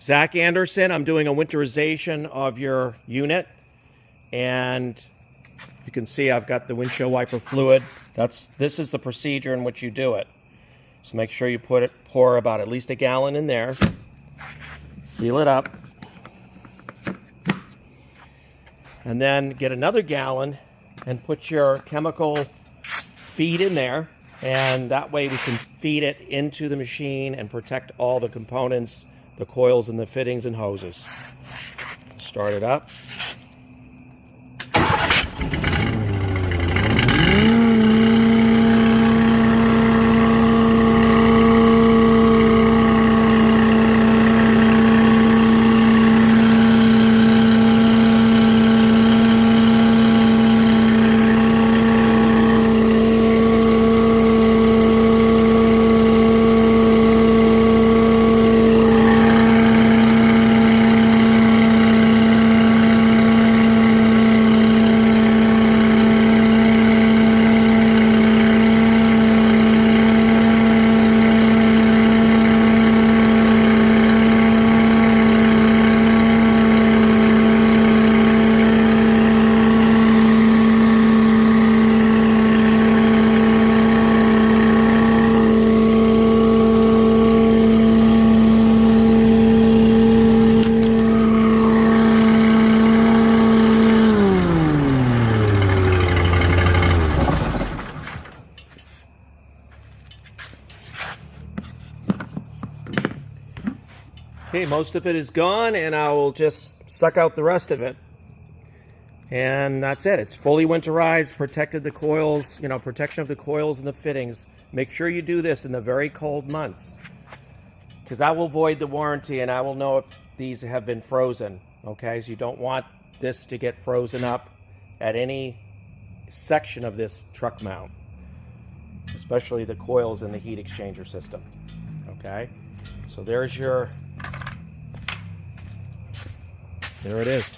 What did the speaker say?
Zach Anderson. I'm doing a winterization of your unit, and you can see I've got the windshield wiper fluid. This is the procedure in which you do it. So make sure you pour about at least a gallon in there, seal it up, and then get another gallon and put your chemical feed in there, and that way we can feed it into the machine and protect all the components, the coils and the fittings and hoses. Start it up. Okay, most of it is gone, and I will just suck out the rest of it. And that's it. It's fully winterized, protected the coils, protection of the coils and the fittings. Make sure you do this in the very cold months, because I will void the warranty and I will know if these have been frozen. Okay, so you don't want this to get frozen up at any section of this truck mount, especially the coils in the heat exchanger system. Okay, so there it is.